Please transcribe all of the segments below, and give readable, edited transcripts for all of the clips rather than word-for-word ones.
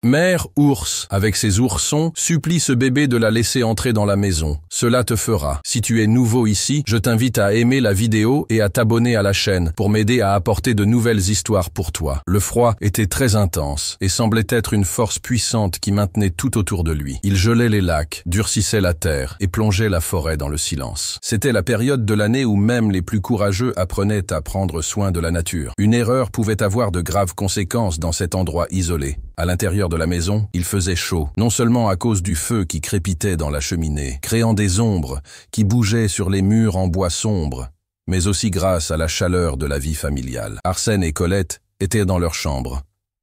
Mère ours, avec ses oursons, supplie ce bébé de la laisser entrer dans la maison. Cela te fera. Si tu es nouveau ici, je t'invite à aimer la vidéo et à t'abonner à la chaîne pour m'aider à apporter de nouvelles histoires pour toi. Le froid était très intense et semblait être une force puissante qui maintenait tout autour de lui. Il gelait les lacs, durcissait la terre et plongeait la forêt dans le silence. C'était la période de l'année où même les plus courageux apprenaient à prendre soin de la nature. Une erreur pouvait avoir de graves conséquences dans cet endroit isolé. À l'intérieur de la maison, il faisait chaud, non seulement à cause du feu qui crépitait dans la cheminée, créant des ombres qui bougeaient sur les murs en bois sombre, mais aussi grâce à la chaleur de la vie familiale. Arsène et Colette étaient dans leur chambre,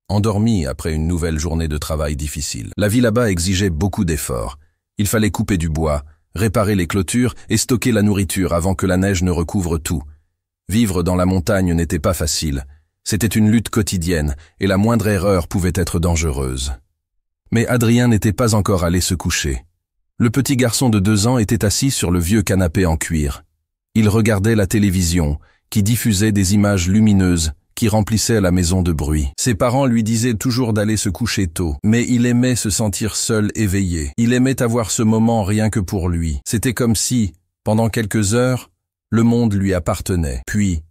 endormis après une nouvelle journée de travail difficile. La vie là-bas exigeait beaucoup d'efforts. Il fallait couper du bois, réparer les clôtures et stocker la nourriture avant que la neige ne recouvre tout. Vivre dans la montagne n'était pas facile. C'était une lutte quotidienne, et la moindre erreur pouvait être dangereuse. Mais Adrien n'était pas encore allé se coucher. Le petit garçon de 2 ans était assis sur le vieux canapé en cuir. Il regardait la télévision, qui diffusait des images lumineuses, qui remplissaient la maison de bruit. Ses parents lui disaient toujours d'aller se coucher tôt, mais il aimait se sentir seul éveillé. Il aimait avoir ce moment rien que pour lui. C'était comme si, pendant quelques heures, le monde lui appartenait. Puis,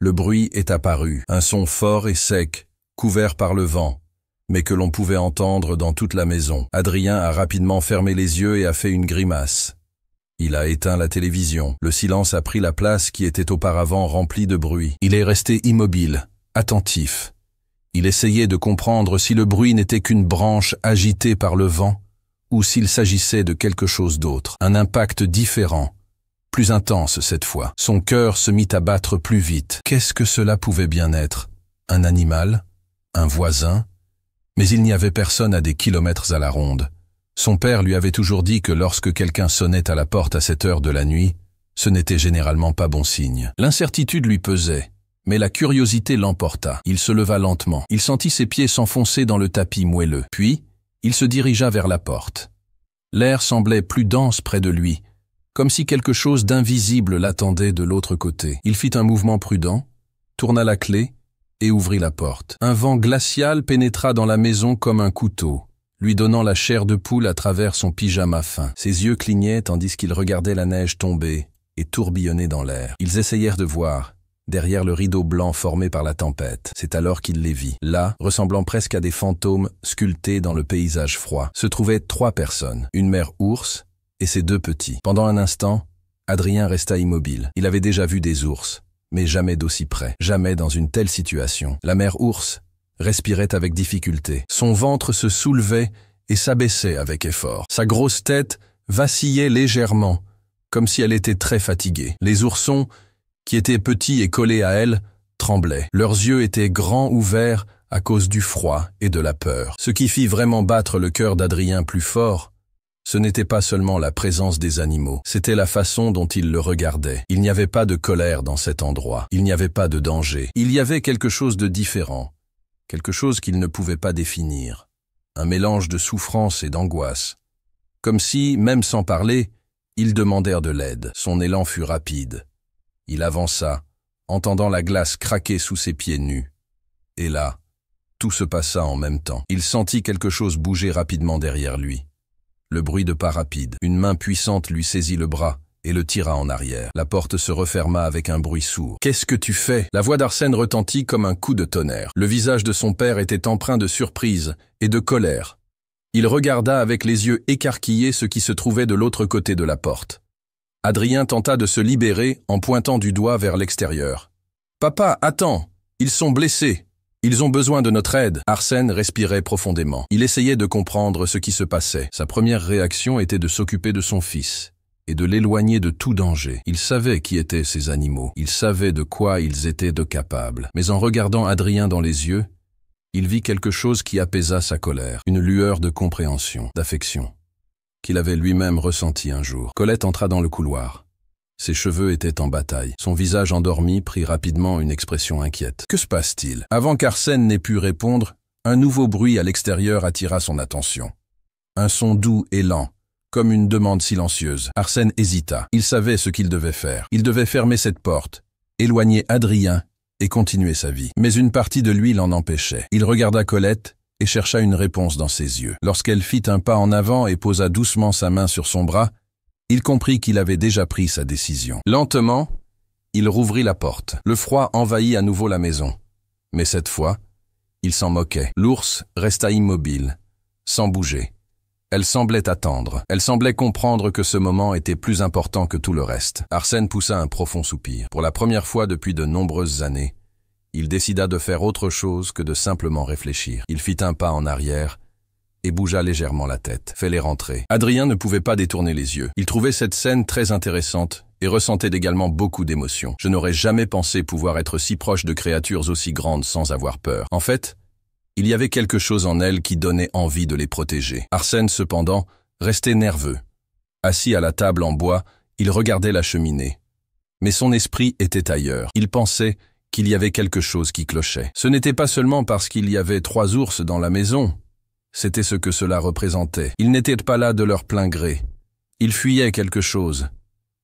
le bruit est apparu, un son fort et sec, couvert par le vent, mais que l'on pouvait entendre dans toute la maison. Adrien a rapidement fermé les yeux et a fait une grimace. Il a éteint la télévision. Le silence a pris la place qui était auparavant remplie de bruit. Il est resté immobile, attentif. Il essayait de comprendre si le bruit n'était qu'une branche agitée par le vent ou s'il s'agissait de quelque chose d'autre, un impact différent. Plus intense cette fois. Son cœur se mit à battre plus vite. Qu'est-ce que cela pouvait bien être? Un animal? Un voisin? Mais il n'y avait personne à des kilomètres à la ronde. Son père lui avait toujours dit que lorsque quelqu'un sonnait à la porte à cette heure de la nuit, ce n'était généralement pas bon signe. L'incertitude lui pesait, mais la curiosité l'emporta. Il se leva lentement. Il sentit ses pieds s'enfoncer dans le tapis moelleux. Puis, il se dirigea vers la porte. L'air semblait plus dense près de lui, comme si quelque chose d'invisible l'attendait de l'autre côté. Il fit un mouvement prudent, tourna la clé et ouvrit la porte. Un vent glacial pénétra dans la maison comme un couteau, lui donnant la chair de poule à travers son pyjama fin. Ses yeux clignaient tandis qu'il regardait la neige tomber et tourbillonner dans l'air. Ils essayèrent de voir, derrière le rideau blanc formé par la tempête. C'est alors qu'il les vit. Là, ressemblant presque à des fantômes sculptés dans le paysage froid, se trouvaient 3 personnes. Une mère ours et ses 2 petits. Pendant un instant, Adrien resta immobile. Il avait déjà vu des ours, mais jamais d'aussi près, jamais dans une telle situation. La mère ours respirait avec difficulté. Son ventre se soulevait et s'abaissait avec effort. Sa grosse tête vacillait légèrement, comme si elle était très fatiguée. Les oursons, qui étaient petits et collés à elle, tremblaient. Leurs yeux étaient grands ouverts à cause du froid et de la peur. Ce qui fit vraiment battre le cœur d'Adrien plus fort, ce n'était pas seulement la présence des animaux, c'était la façon dont il le regardait. Il n'y avait pas de colère dans cet endroit, il n'y avait pas de danger. Il y avait quelque chose de différent, quelque chose qu'il ne pouvait pas définir. Un mélange de souffrance et d'angoisse. Comme si, même sans parler, ils demandèrent de l'aide. Son élan fut rapide. Il avança, entendant la glace craquer sous ses pieds nus. Et là, tout se passa en même temps. Il sentit quelque chose bouger rapidement derrière lui. Le bruit de pas rapides. Une main puissante lui saisit le bras et le tira en arrière. La porte se referma avec un bruit sourd. « Qu'est-ce que tu fais ?» La voix d'Arsène retentit comme un coup de tonnerre. Le visage de son père était empreint de surprise et de colère. Il regarda avec les yeux écarquillés ce qui se trouvait de l'autre côté de la porte. Adrien tenta de se libérer en pointant du doigt vers l'extérieur. « Papa, attends! Ils sont blessés! Ils ont besoin de notre aide. » Arsène respirait profondément. Il essayait de comprendre ce qui se passait. Sa première réaction était de s'occuper de son fils et de l'éloigner de tout danger. Il savait qui étaient ces animaux. Il savait de quoi ils étaient capables. Mais en regardant Adrien dans les yeux, il vit quelque chose qui apaisa sa colère. Une lueur de compréhension, d'affection, qu'il avait lui-même ressenti un jour. Colette entra dans le couloir. Ses cheveux étaient en bataille. Son visage endormi prit rapidement une expression inquiète. Que se passe-t-il? Avant qu'Arsène n'ait pu répondre, un nouveau bruit à l'extérieur attira son attention. Un son doux et lent, comme une demande silencieuse. Arsène hésita. Il savait ce qu'il devait faire. Il devait fermer cette porte, éloigner Adrien et continuer sa vie. Mais une partie de lui l'en empêchait. Il regarda Colette et chercha une réponse dans ses yeux. Lorsqu'elle fit un pas en avant et posa doucement sa main sur son bras, il comprit qu'il avait déjà pris sa décision. Lentement, il rouvrit la porte. Le froid envahit à nouveau la maison. Mais cette fois, il s'en moquait. L'ours resta immobile, sans bouger. Elle semblait attendre. Elle semblait comprendre que ce moment était plus important que tout le reste. Arsène poussa un profond soupir. Pour la première fois depuis de nombreuses années, il décida de faire autre chose que de simplement réfléchir. Il fit un pas en arrière et bougea légèrement la tête. Fais-les rentrer. Adrien ne pouvait pas détourner les yeux. Il trouvait cette scène très intéressante et ressentait également beaucoup d'émotions. Je n'aurais jamais pensé pouvoir être si proche de créatures aussi grandes sans avoir peur. En fait, il y avait quelque chose en elles qui donnait envie de les protéger. Arsène, cependant, restait nerveux. Assis à la table en bois, il regardait la cheminée. Mais son esprit était ailleurs. Il pensait qu'il y avait quelque chose qui clochait. Ce n'était pas seulement parce qu'il y avait 3 ours dans la maison. C'était ce que cela représentait. Ils n'étaient pas là de leur plein gré. Ils fuyaient quelque chose.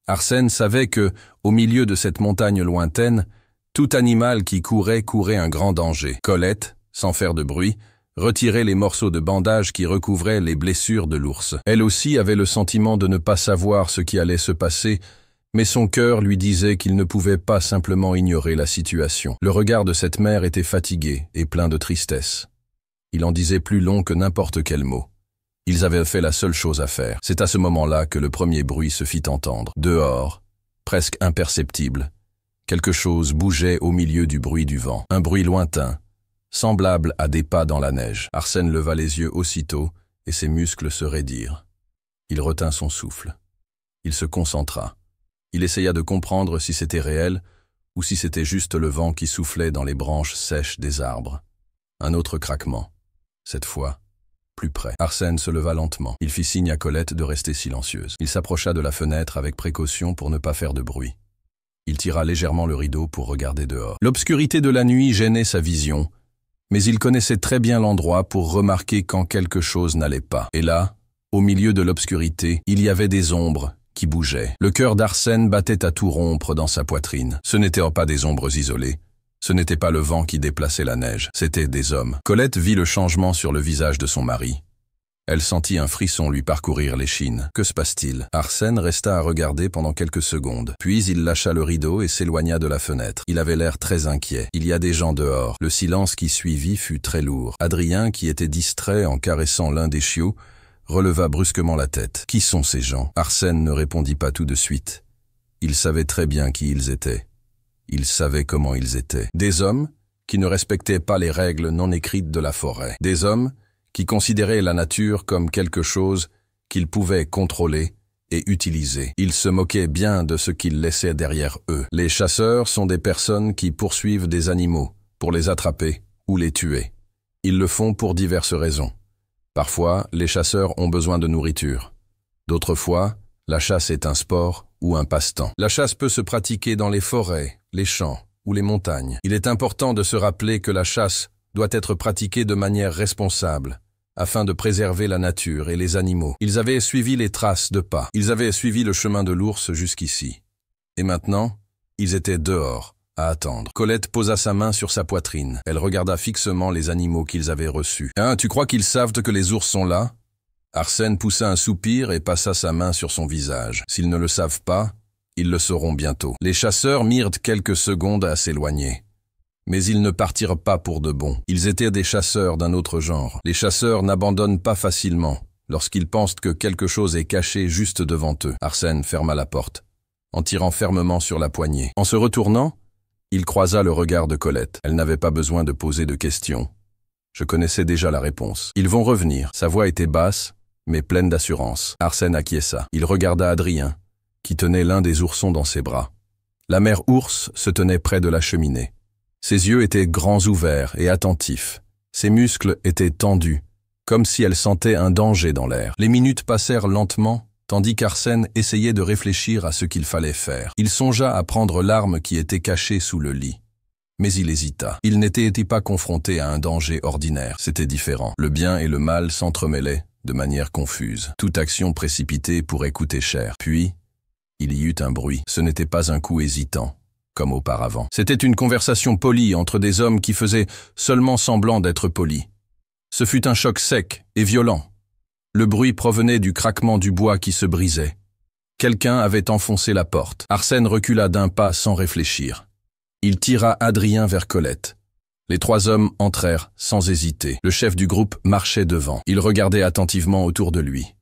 Arsène savait que, au milieu de cette montagne lointaine, tout animal qui courait un grand danger. Colette, sans faire de bruit, retirait les morceaux de bandage qui recouvraient les blessures de l'ours. Elle aussi avait le sentiment de ne pas savoir ce qui allait se passer, mais son cœur lui disait qu'il ne pouvait pas simplement ignorer la situation. Le regard de cette mère était fatigué et plein de tristesse. Il en disait plus long que n'importe quel mot. Ils avaient fait la seule chose à faire. C'est à ce moment-là que le premier bruit se fit entendre. Dehors, presque imperceptible, quelque chose bougeait au milieu du bruit du vent. Un bruit lointain, semblable à des pas dans la neige. Arsène leva les yeux aussitôt et ses muscles se raidirent. Il retint son souffle. Il se concentra. Il essaya de comprendre si c'était réel ou si c'était juste le vent qui soufflait dans les branches sèches des arbres. Un autre craquement. Cette fois, plus près. Arsène se leva lentement. Il fit signe à Colette de rester silencieuse. Il s'approcha de la fenêtre avec précaution pour ne pas faire de bruit. Il tira légèrement le rideau pour regarder dehors. L'obscurité de la nuit gênait sa vision, mais il connaissait très bien l'endroit pour remarquer quand quelque chose n'allait pas. Et là, au milieu de l'obscurité, il y avait des ombres qui bougeaient. Le cœur d'Arsène battait à tout rompre dans sa poitrine. Ce n'étaient pas des ombres isolées. Ce n'était pas le vent qui déplaçait la neige, c'étaient des hommes. Colette vit le changement sur le visage de son mari. Elle sentit un frisson lui parcourir l'échine. Que se passe-t-il? Arsène resta à regarder pendant quelques secondes. Puis il lâcha le rideau et s'éloigna de la fenêtre. Il avait l'air très inquiet. Il y a des gens dehors. Le silence qui suivit fut très lourd. Adrien, qui était distrait en caressant l'un des chiots, releva brusquement la tête. Qui sont ces gens? Arsène ne répondit pas tout de suite. Il savait très bien qui ils étaient. Il savait comment ils étaient. Des hommes qui ne respectaient pas les règles non écrites de la forêt. Des hommes qui considéraient la nature comme quelque chose qu'ils pouvaient contrôler et utiliser. Ils se moquaient bien de ce qu'ils laissaient derrière eux. Les chasseurs sont des personnes qui poursuivent des animaux pour les attraper ou les tuer. Ils le font pour diverses raisons. Parfois, les chasseurs ont besoin de nourriture. D'autres fois, la chasse est un sport ou un passe-temps. La chasse peut se pratiquer dans les forêts, les champs ou les montagnes. Il est important de se rappeler que la chasse doit être pratiquée de manière responsable, afin de préserver la nature et les animaux. Ils avaient suivi les traces de pas. Ils avaient suivi le chemin de l'ours jusqu'ici. Et maintenant, ils étaient dehors, à attendre. Colette posa sa main sur sa poitrine. Elle regarda fixement les animaux qu'ils avaient reçus. « Hein, tu crois qu'ils savent que les ours sont là ?» Arsène poussa un soupir et passa sa main sur son visage. S'ils ne le savent pas, ils le sauront bientôt. Les chasseurs mirent quelques secondes à s'éloigner. Mais ils ne partirent pas pour de bon. Ils étaient des chasseurs d'un autre genre. Les chasseurs n'abandonnent pas facilement lorsqu'ils pensent que quelque chose est caché juste devant eux. Arsène ferma la porte, en tirant fermement sur la poignée. En se retournant, il croisa le regard de Colette. Elle n'avait pas besoin de poser de questions. Je connaissais déjà la réponse. Ils vont revenir. Sa voix était basse, mais pleine d'assurance. Arsène acquiesça. Il regarda Adrien, qui tenait l'un des oursons dans ses bras. La mère ours se tenait près de la cheminée. Ses yeux étaient grands ouverts et attentifs. Ses muscles étaient tendus, comme si elle sentait un danger dans l'air. Les minutes passèrent lentement, tandis qu'Arsène essayait de réfléchir à ce qu'il fallait faire. Il songea à prendre l'arme qui était cachée sous le lit. Mais il hésita. Il n'était pas confronté à un danger ordinaire. C'était différent. Le bien et le mal s'entremêlaient de manière confuse. Toute action précipitée pourrait coûter cher. Puis, il y eut un bruit. Ce n'était pas un coup hésitant, comme auparavant. C'était une conversation polie entre des hommes qui faisaient seulement semblant d'être polis. Ce fut un choc sec et violent. Le bruit provenait du craquement du bois qui se brisait. Quelqu'un avait enfoncé la porte. Arsène recula d'un pas sans réfléchir. Il tira Adrien vers Colette. Les trois hommes entrèrent sans hésiter. Le chef du groupe marchait devant. Il regardait attentivement autour de lui.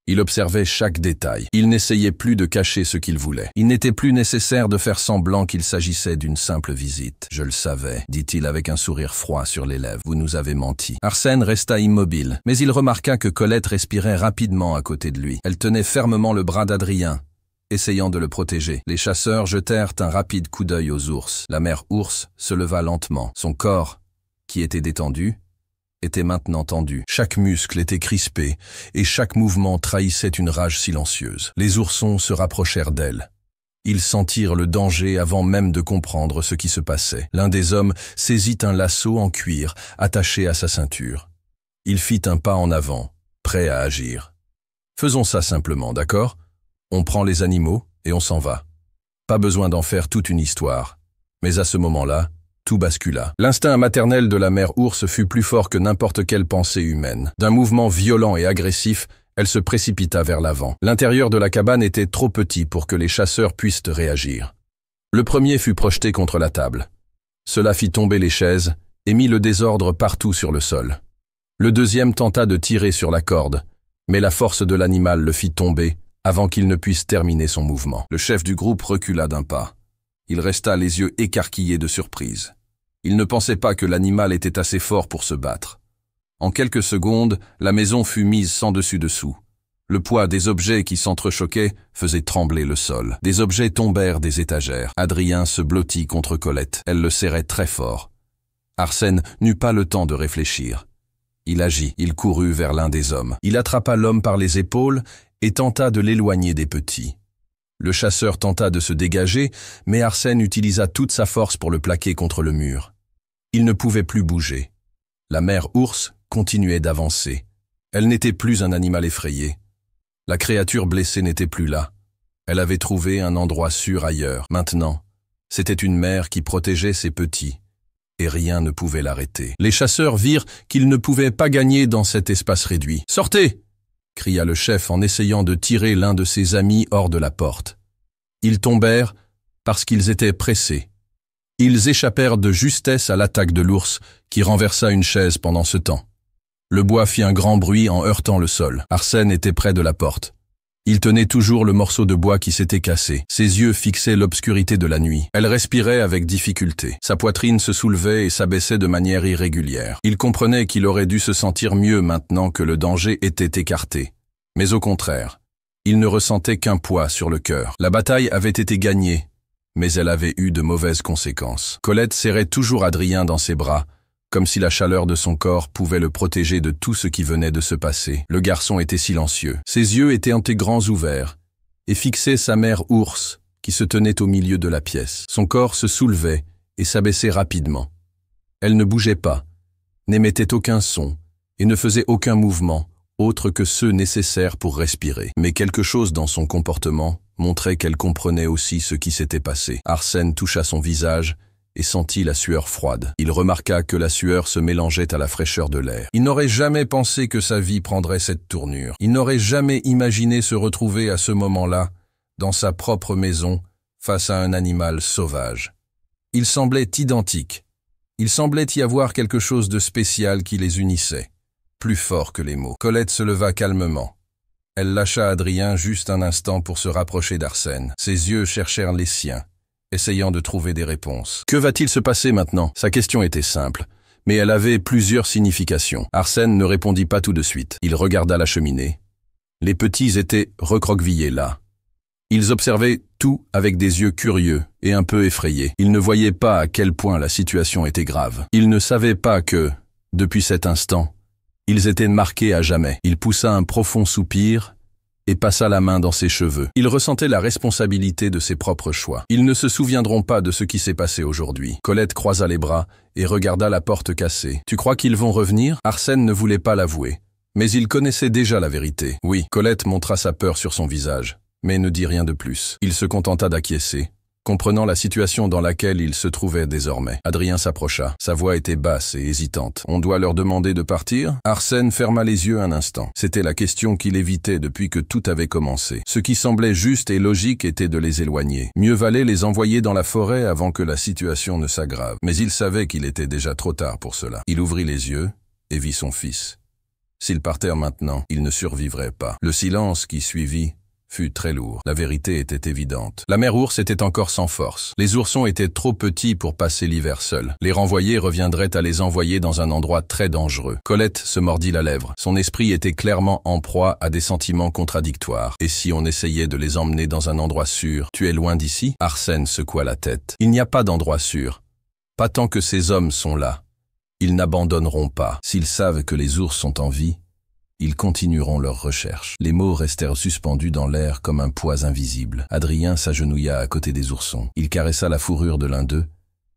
Il observait chaque détail. Il n'essayait plus de cacher ce qu'il voulait. Il n'était plus nécessaire de faire semblant qu'il s'agissait d'une simple visite. « Je le savais », dit-il avec un sourire froid sur les lèvres. « Vous nous avez menti. » Arsène resta immobile, mais il remarqua que Colette respirait rapidement à côté de lui. Elle tenait fermement le bras d'Adrien, essayant de le protéger. Les chasseurs jetèrent un rapide coup d'œil aux ours. La mère ours se leva lentement. Son corps, qui était détendu, était maintenant tendu. Chaque muscle était crispé et chaque mouvement trahissait une rage silencieuse. Les oursons se rapprochèrent d'elle. Ils sentirent le danger avant même de comprendre ce qui se passait. L'un des hommes saisit un lasso en cuir attaché à sa ceinture. Il fit un pas en avant, prêt à agir. « Faisons ça simplement, d'accord ? On prend les animaux et on s'en va. Pas besoin d'en faire toute une histoire. » Mais à ce moment-là, tout bascula. L'instinct maternel de la mère ours fut plus fort que n'importe quelle pensée humaine. D'un mouvement violent et agressif, elle se précipita vers l'avant. L'intérieur de la cabane était trop petit pour que les chasseurs puissent réagir. Le premier fut projeté contre la table. Cela fit tomber les chaises et mit le désordre partout sur le sol. Le deuxième tenta de tirer sur la corde, mais la force de l'animal le fit tomber avant qu'il ne puisse terminer son mouvement. Le chef du groupe recula d'un pas. Il resta les yeux écarquillés de surprise. Il ne pensait pas que l'animal était assez fort pour se battre. En quelques secondes, la maison fut mise sans dessus-dessous. Le poids des objets qui s'entrechoquaient faisait trembler le sol. Des objets tombèrent des étagères. Adrien se blottit contre Colette. Elle le serrait très fort. Arsène n'eut pas le temps de réfléchir. Il agit. Il courut vers l'un des hommes. Il attrapa l'homme par les épaules et tenta de l'éloigner des petits. Le chasseur tenta de se dégager, mais Arsène utilisa toute sa force pour le plaquer contre le mur. Il ne pouvait plus bouger. La mère ours continuait d'avancer. Elle n'était plus un animal effrayé. La créature blessée n'était plus là. Elle avait trouvé un endroit sûr ailleurs. Maintenant, c'était une mère qui protégeait ses petits, et rien ne pouvait l'arrêter. Les chasseurs virent qu'ils ne pouvaient pas gagner dans cet espace réduit. « Sortez !» cria le chef en essayant de tirer l'un de ses amis hors de la porte. Ils tombèrent parce qu'ils étaient pressés. Ils échappèrent de justesse à l'attaque de l'ours qui renversa une chaise pendant ce temps. Le bois fit un grand bruit en heurtant le sol. Arsène était près de la porte. Il tenait toujours le morceau de bois qui s'était cassé. Ses yeux fixaient l'obscurité de la nuit. Elle respirait avec difficulté. Sa poitrine se soulevait et s'abaissait de manière irrégulière. Il comprenait qu'il aurait dû se sentir mieux maintenant que le danger était écarté. Mais au contraire, il ne ressentait qu'un poids sur le cœur. La bataille avait été gagnée, mais elle avait eu de mauvaises conséquences. Colette serrait toujours Adrien dans ses bras, comme si la chaleur de son corps pouvait le protéger de tout ce qui venait de se passer. Le garçon était silencieux. Ses yeux étaient grands ouverts et fixaient sa mère ours qui se tenait au milieu de la pièce. Son corps se soulevait et s'abaissait rapidement. Elle ne bougeait pas, n'émettait aucun son et ne faisait aucun mouvement autre que ceux nécessaires pour respirer. Mais quelque chose dans son comportement montrait qu'elle comprenait aussi ce qui s'était passé. Arsène toucha son visage et sentit la sueur froide. Il remarqua que la sueur se mélangeait à la fraîcheur de l'air. Il n'aurait jamais pensé que sa vie prendrait cette tournure. Il n'aurait jamais imaginé se retrouver à ce moment-là, dans sa propre maison, face à un animal sauvage. Ils semblaient identiques. Il semblait y avoir quelque chose de spécial qui les unissait, plus fort que les mots. Colette se leva calmement. Elle lâcha Adrien juste un instant pour se rapprocher d'Arsène. Ses yeux cherchèrent les siens, essayant de trouver des réponses. Que va-t-il se passer maintenant? Sa question était simple, mais elle avait plusieurs significations. Arsène ne répondit pas tout de suite. Il regarda la cheminée. Les petits étaient recroquevillés là. Ils observaient tout avec des yeux curieux et un peu effrayés. Ils ne voyaient pas à quel point la situation était grave. Ils ne savaient pas que, depuis cet instant, ils étaient marqués à jamais. Il poussa un profond soupir et passa la main dans ses cheveux. Il ressentait la responsabilité de ses propres choix. Ils ne se souviendront pas de ce qui s'est passé aujourd'hui. Colette croisa les bras et regarda la porte cassée. « Tu crois qu'ils vont revenir ?» Arsène ne voulait pas l'avouer, mais il connaissait déjà la vérité. Oui, Colette montra sa peur sur son visage, mais ne dit rien de plus. Il se contenta d'acquiescer, comprenant la situation dans laquelle il se trouvait désormais. Adrien s'approcha. Sa voix était basse et hésitante. « On doit leur demander de partir ?» Arsène ferma les yeux un instant. C'était la question qu'il évitait depuis que tout avait commencé. Ce qui semblait juste et logique était de les éloigner. Mieux valait les envoyer dans la forêt avant que la situation ne s'aggrave. Mais il savait qu'il était déjà trop tard pour cela. Il ouvrit les yeux et vit son fils. S'ils partèrent maintenant, il ne survivrait pas. Le silence qui suivit fut très lourd. La vérité était évidente. La mère ours était encore sans force. Les oursons étaient trop petits pour passer l'hiver seuls. Les renvoyer reviendrait à les envoyer dans un endroit très dangereux. Colette se mordit la lèvre. Son esprit était clairement en proie à des sentiments contradictoires. Et si on essayait de les emmener dans un endroit sûr? Tu es loin d'ici? Arsène secoua la tête. Il n'y a pas d'endroit sûr. Pas tant que ces hommes sont là. Ils n'abandonneront pas. S'ils savent que les ours sont en vie, ils continueront leurs recherches. Les mots restèrent suspendus dans l'air comme un poids invisible. Adrien s'agenouilla à côté des oursons. Il caressa la fourrure de l'un d'eux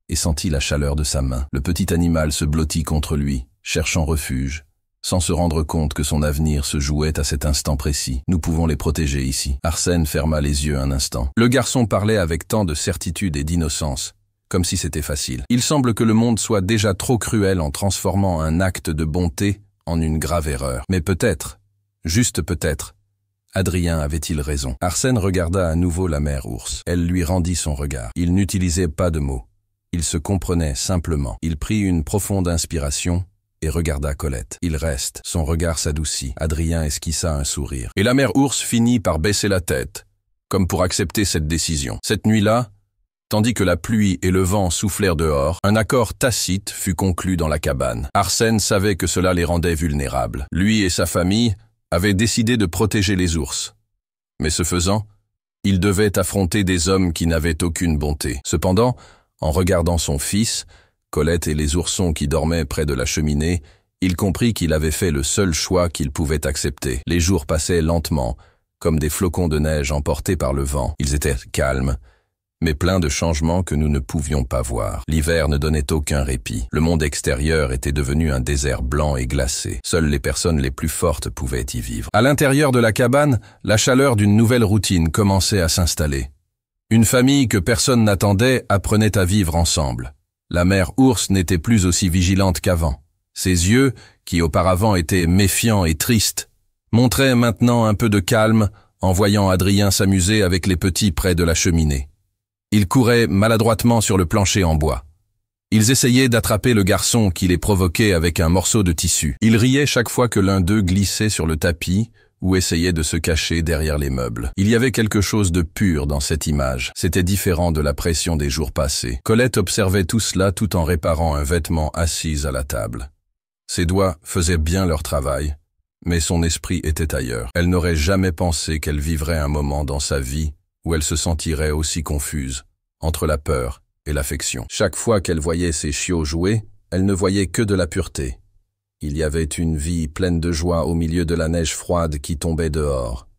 et sentit la chaleur de sa main. Le petit animal se blottit contre lui, cherchant refuge, sans se rendre compte que son avenir se jouait à cet instant précis. Nous pouvons les protéger ici. Arsène ferma les yeux un instant. Le garçon parlait avec tant de certitude et d'innocence, comme si c'était facile. Il semble que le monde soit déjà trop cruel en transformant un acte de bonté en une grave erreur. Mais peut-être, juste peut-être, Adrien avait-il raison. Arsène regarda à nouveau la mère ours. Elle lui rendit son regard. Il n'utilisait pas de mots. Il se comprenait simplement. Il prit une profonde inspiration et regarda Colette. Il reste. Son regard s'adoucit. Adrien esquissa un sourire. Et la mère ours finit par baisser la tête, comme pour accepter cette décision. Cette nuit-là, tandis que la pluie et le vent soufflèrent dehors, un accord tacite fut conclu dans la cabane. Arsène savait que cela les rendait vulnérables. Lui et sa famille avaient décidé de protéger les ours. Mais ce faisant, il devait affronter des hommes qui n'avaient aucune bonté. Cependant, en regardant son fils, Colette et les oursons qui dormaient près de la cheminée, il comprit qu'il avait fait le seul choix qu'il pouvait accepter. Les jours passaient lentement, comme des flocons de neige emportés par le vent. Ils étaient calmes, mais plein de changements que nous ne pouvions pas voir. L'hiver ne donnait aucun répit. Le monde extérieur était devenu un désert blanc et glacé. Seules les personnes les plus fortes pouvaient y vivre. À l'intérieur de la cabane, la chaleur d'une nouvelle routine commençait à s'installer. Une famille que personne n'attendait apprenait à vivre ensemble. La mère ours n'était plus aussi vigilante qu'avant. Ses yeux, qui auparavant étaient méfiants et tristes, montraient maintenant un peu de calme en voyant Adrien s'amuser avec les petits près de la cheminée. Ils couraient maladroitement sur le plancher en bois. Ils essayaient d'attraper le garçon qui les provoquait avec un morceau de tissu. Ils riaient chaque fois que l'un d'eux glissait sur le tapis ou essayait de se cacher derrière les meubles. Il y avait quelque chose de pur dans cette image. C'était différent de la pression des jours passés. Colette observait tout cela tout en réparant un vêtement assise à la table. Ses doigts faisaient bien leur travail, mais son esprit était ailleurs. Elle n'aurait jamais pensé qu'elle vivrait un moment dans sa vie où elle se sentirait aussi confuse, entre la peur et l'affection. Chaque fois qu'elle voyait ses chiots jouer, elle ne voyait que de la pureté. Il y avait une vie pleine de joie au milieu de la neige froide qui tombait dehors.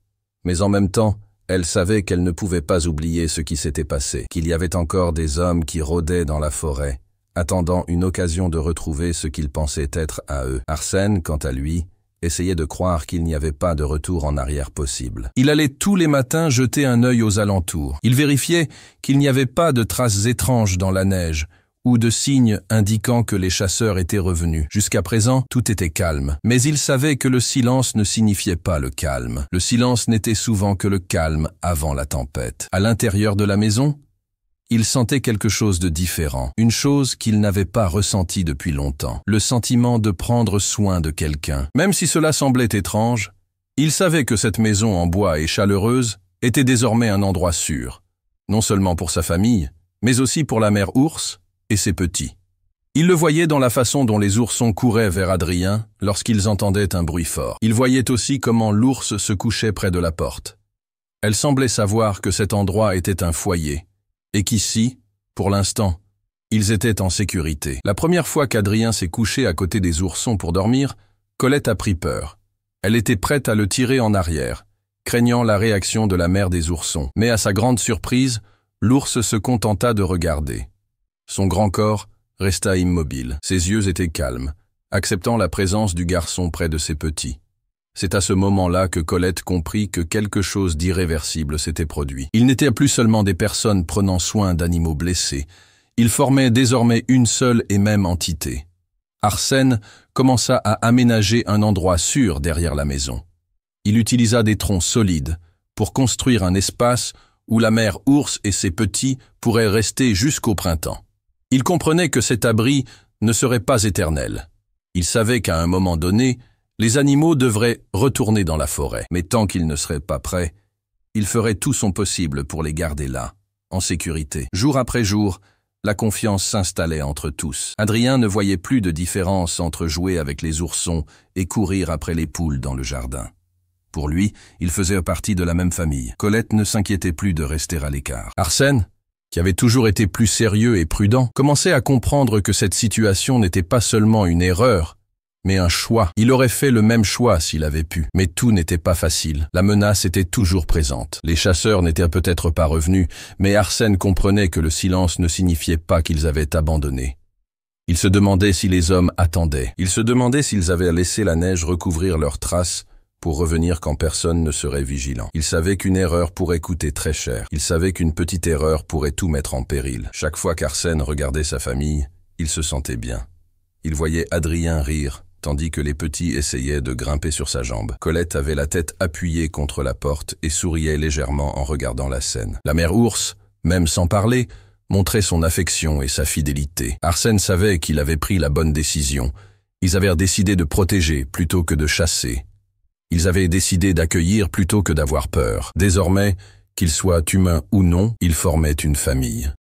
Mais en même temps, elle savait qu'elle ne pouvait pas oublier ce qui s'était passé, qu'il y avait encore des hommes qui rôdaient dans la forêt, attendant une occasion de retrouver ce qu'ils pensaient être à eux. Arsène, quant à lui, essayait de croire qu'il n'y avait pas de retour en arrière possible. Il allait tous les matins jeter un œil aux alentours. Il vérifiait qu'il n'y avait pas de traces étranges dans la neige ou de signes indiquant que les chasseurs étaient revenus. Jusqu'à présent, tout était calme. Mais il savait que le silence ne signifiait pas le calme. Le silence n'était souvent que le calme avant la tempête. À l'intérieur de la maison, il sentait quelque chose de différent, une chose qu'il n'avait pas ressentie depuis longtemps, le sentiment de prendre soin de quelqu'un. Même si cela semblait étrange, il savait que cette maison en bois et chaleureuse était désormais un endroit sûr, non seulement pour sa famille, mais aussi pour la mère ours et ses petits. Il le voyait dans la façon dont les oursons couraient vers Adrien lorsqu'ils entendaient un bruit fort. Il voyait aussi comment l'ours se couchait près de la porte. Elle semblait savoir que cet endroit était un foyer, et qu'ici, pour l'instant, ils étaient en sécurité. La première fois qu'Adrien s'est couché à côté des oursons pour dormir, Colette a pris peur. Elle était prête à le tirer en arrière, craignant la réaction de la mère des oursons. Mais à sa grande surprise, l'ours se contenta de regarder. Son grand corps resta immobile. Ses yeux étaient calmes, acceptant la présence du garçon près de ses petits. C'est à ce moment-là que Colette comprit que quelque chose d'irréversible s'était produit. Il n'était plus seulement des personnes prenant soin d'animaux blessés. Ils formaient désormais une seule et même entité. Arsène commença à aménager un endroit sûr derrière la maison. Il utilisa des troncs solides pour construire un espace où la mère ours et ses petits pourraient rester jusqu'au printemps. Il comprenait que cet abri ne serait pas éternel. Il savait qu'à un moment donné, les animaux devraient retourner dans la forêt. Mais tant qu'ils ne seraient pas prêts, il ferait tout son possible pour les garder là, en sécurité. Jour après jour, la confiance s'installait entre tous. Adrien ne voyait plus de différence entre jouer avec les oursons et courir après les poules dans le jardin. Pour lui, il faisait partie de la même famille. Colette ne s'inquiétait plus de rester à l'écart. Arsène, qui avait toujours été plus sérieux et prudent, commençait à comprendre que cette situation n'était pas seulement une erreur, mais un choix. Il aurait fait le même choix s'il avait pu. Mais tout n'était pas facile. La menace était toujours présente. Les chasseurs n'étaient peut-être pas revenus, mais Arsène comprenait que le silence ne signifiait pas qu'ils avaient abandonné. Il se demandait si les hommes attendaient. Il se demandait s'ils avaient laissé la neige recouvrir leurs traces pour revenir quand personne ne serait vigilant. Il savait qu'une erreur pourrait coûter très cher. Il savait qu'une petite erreur pourrait tout mettre en péril. Chaque fois qu'Arsène regardait sa famille, il se sentait bien. Il voyait Adrien rire, tandis que les petits essayaient de grimper sur sa jambe. Colette avait la tête appuyée contre la porte et souriait légèrement en regardant la scène. La mère ours, même sans parler, montrait son affection et sa fidélité. Arsène savait qu'il avait pris la bonne décision. Ils avaient décidé de protéger plutôt que de chasser. Ils avaient décidé d'accueillir plutôt que d'avoir peur. Désormais, qu'ils soient humains ou non, ils formaient une famille.